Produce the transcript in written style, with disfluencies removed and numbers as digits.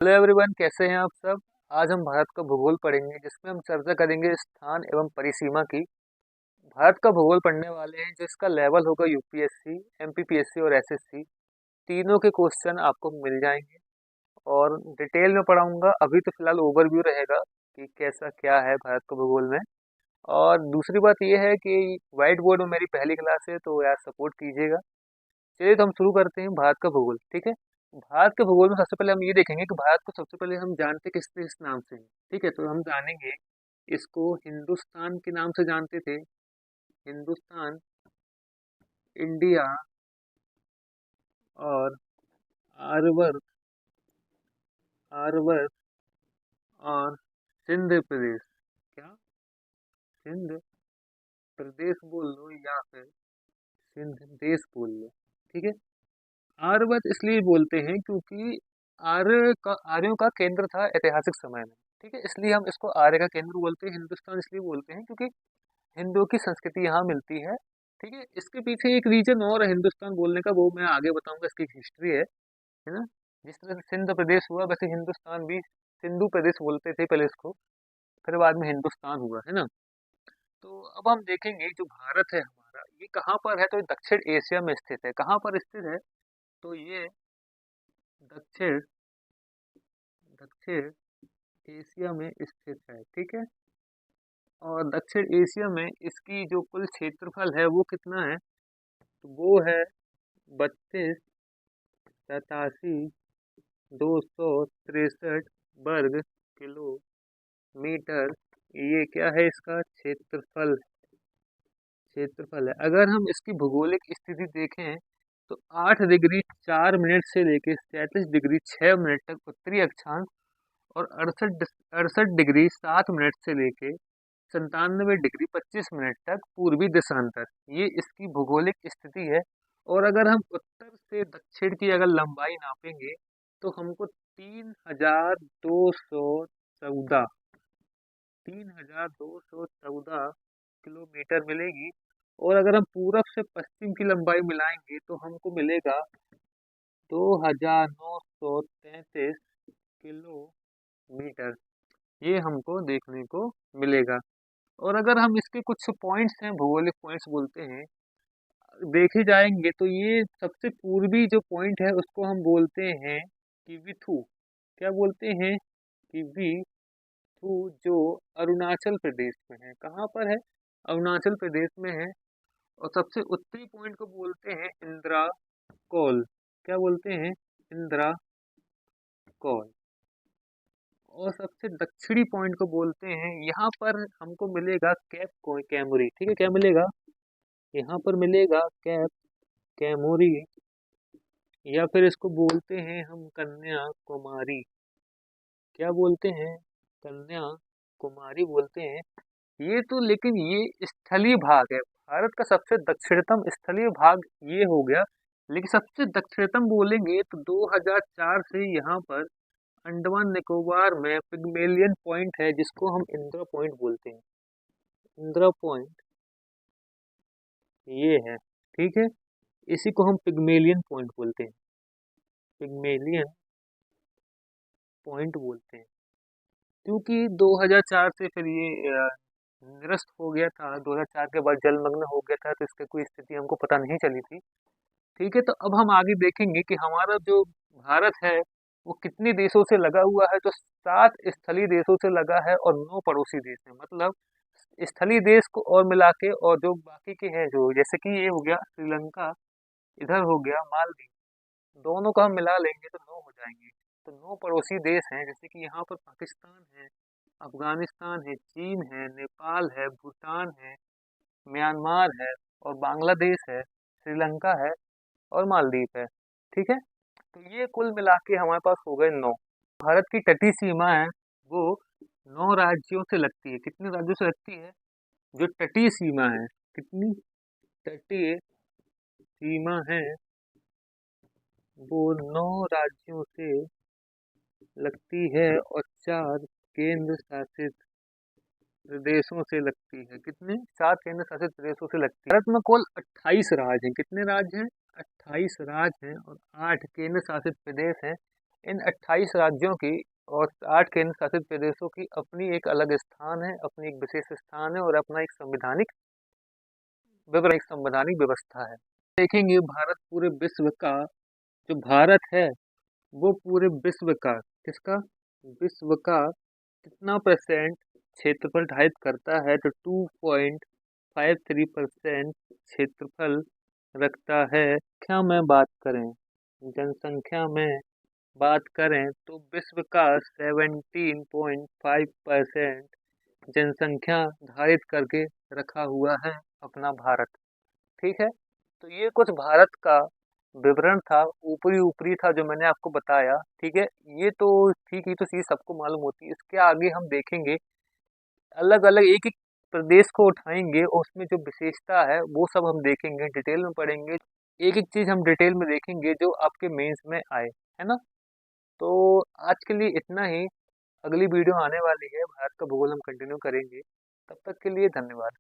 Hello everyone, कैसे हैं आप सब। आज हम भारत का भूगोल पढ़ेंगे जिसमें हम चर्चा करेंगे स्थान एवं परिसीमा की। भारत का भूगोल पढ़ने वाले हैं जो इसका लेवल होगा यूपीएससी, एमपीपीएससी और एसएससी, तीनों के क्वेश्चन आपको मिल जाएंगे। और डिटेल में पढ़ाऊंगा। अभी तो फिलहाल ओवरव्यू रहेगा कि कैसा क्या है भारत का भूगोल में। और दूसरी बात यह है कि व्हाइट बोर्ड में मेरी पहली क्लास है, तो यार सपोर्ट कीजिएगा। चलिए तो हम शुरू करते हैं भारत का भूगोल, ठीक है। भारत के भूगोल में सबसे पहले हम ये देखेंगे कि भारत को सबसे पहले हम जानते किस नाम से हैं, ठीक है। तो हम जानेंगे इसको हिंदुस्तान के नाम से जानते थे। हिंदुस्तान, इंडिया और आर्यवर्त, आर्यवर्त और सिंध प्रदेश। क्या सिंध प्रदेश बोल लो या फिर सिंध देश बोल लो, ठीक है। आर्यवर्त इसलिए बोलते हैं क्योंकि आर्यों का केंद्र था ऐतिहासिक समय में, ठीक है। इसलिए हम इसको आर्य का केंद्र बोलते हैं। हिंदुस्तान इसलिए बोलते हैं क्योंकि हिंदुओं की संस्कृति यहाँ मिलती है, ठीक है। इसके पीछे एक रीजन और है हिंदुस्तान बोलने का, वो मैं आगे बताऊंगा, इसकी हिस्ट्री है ना। जिस तरह से सिंध प्रदेश हुआ, वैसे हिंदुस्तान भी सिंधु प्रदेश बोलते थे पहले इसको, फिर बाद में हिंदुस्तान हुआ, है ना। तो अब हम देखेंगे जो भारत है हमारा, ये कहाँ पर है। तो ये दक्षिण एशिया में स्थित है। कहाँ पर स्थित है? तो ये दक्षिण दक्षिण एशिया में स्थित है, ठीक है। और दक्षिण एशिया में इसकी जो कुल क्षेत्रफल है वो कितना है? तो वो है 32,87,263 वर्ग किलोमीटर। ये क्या है? इसका क्षेत्रफल है। अगर हम इसकी भौगोलिक स्थिति देखें तो 8 डिग्री 4 मिनट से लेकर 37 डिग्री 6 मिनट तक उत्तरी अक्षांश, और 68 डिग्री 7 मिनट से लेके 97 डिग्री 25 मिनट तक पूर्वी देशांतर, ये इसकी भौगोलिक स्थिति है। और अगर हम उत्तर से दक्षिण की अगर लंबाई नापेंगे तो हमको 3,214 3,214 किलोमीटर मिलेगी। और अगर हम पूरब से पश्चिम की लंबाई मिलाएंगे तो हमको मिलेगा 2,933 किलोमीटर, ये हमको देखने को मिलेगा। और अगर हम इसके कुछ पॉइंट्स हैं, भौगोलिक पॉइंट्स बोलते हैं, देखे जाएंगे तो ये सबसे पूर्वी जो पॉइंट है उसको हम बोलते हैं किविथू। क्या बोलते हैं? किविथू, जो अरुणाचल प्रदेश में है। कहाँ पर है? अरुणाचल प्रदेश में है। और सबसे उत्तरी पॉइंट को बोलते हैं इंदिरा कौल। क्या बोलते हैं? इंदिरा कौल। और सबसे दक्षिणी पॉइंट को बोलते हैं, यहाँ पर हमको मिलेगा कैमुरी, ठीक है। क्या मिलेगा? यहाँ पर मिलेगा कैमुरी, या फिर इसको बोलते हैं हम कन्याकुमारी। क्या बोलते हैं? कन्याकुमारी बोलते हैं। ये तो लेकिन ये स्थलीय भाग है। भारत का सबसे दक्षिणतम स्थलीय भाग ये हो गया। लेकिन सबसे दक्षिणतम बोलेंगे तो 2004 से यहाँ पर अंडमान निकोबार में पिग्मेलियन पॉइंट है, जिसको हम इंदिरा पॉइंट बोलते हैं। इंदिरा पॉइंट ये है, ठीक है। इसी को हम पिग्मेलियन पॉइंट बोलते हैं। पिग्मेलियन पॉइंट बोलते हैं क्योंकि 2004 से फिर ये निरस्त हो गया था। 2004 के बाद जलमग्न हो गया था, तो इसकी कोई स्थिति हमको पता नहीं चली थी, ठीक है। तो अब हम आगे देखेंगे कि हमारा जो भारत है वो कितने देशों से लगा हुआ है। तो 7 स्थलीय देशों से लगा है और 9 पड़ोसी देश हैं। मतलब स्थलीय देश को और मिला के, और जो बाकी के हैं, जो जैसे कि ये हो गया श्रीलंका, इधर हो गया मालदीव, दोनों को हम मिला लेंगे तो 9 हो जाएंगे। तो 9 पड़ोसी देश हैं, जैसे कि यहाँ पर पाकिस्तान है, अफगानिस्तान है, चीन है, नेपाल है, भूटान है, म्यांमार है, और बांग्लादेश है, श्रीलंका है, और मालदीव है, ठीक है। तो ये कुल मिला के हमारे पास हो गए 9। भारत की तटीय सीमा है वो 9 राज्यों से लगती है। कितने राज्यों से लगती है? जो तटीय सीमा है, कितनी तटीय सीमा है, वो 9 राज्यों से लगती है और 4 केंद्र शासित प्रदेशों से लगती है। कितने? 4 केंद्र शासित प्रदेशों से लगती है। भारत में कुल 28 राज्य हैं। कितने राज्य हैं? 28 राज्य हैं और 8 केंद्र शासित प्रदेश हैं। इन 28 राज्यों की और 8 केंद्र शासित प्रदेशों की अपनी एक अलग स्थान है, अपनी एक विशेष स्थान है और अपना एक संवैधानिक व्यवस्था है। देखेंगे भारत पूरे विश्व का, जो भारत है वो पूरे विश्व का, किसका, विश्व का कितना परसेंट क्षेत्रफल धारित करता है, तो 2.53% क्षेत्रफल रखता है। क्या में बात करें, जनसंख्या में बात करें तो विश्व का 17.5% जनसंख्या धारित करके रखा हुआ है अपना भारत। ठीक है, तो ये कुछ भारत का विवरण था, ऊपरी ऊपरी था जो मैंने आपको बताया। ठीक है, ये तो ठीक है, तो ये सबको मालूम होती है। इसके आगे हम देखेंगे अलग अलग एक एक प्रदेश को उठाएंगे और उसमें जो विशेषता है वो सब हम देखेंगे, डिटेल में पढ़ेंगे। एक एक चीज हम डिटेल में देखेंगे जो आपके मेंस में आए, है ना। तो आज के लिए इतना ही। अगली वीडियो आने वाली है, भारत का भूगोल हम कंटिन्यू करेंगे। तब तक के लिए धन्यवाद।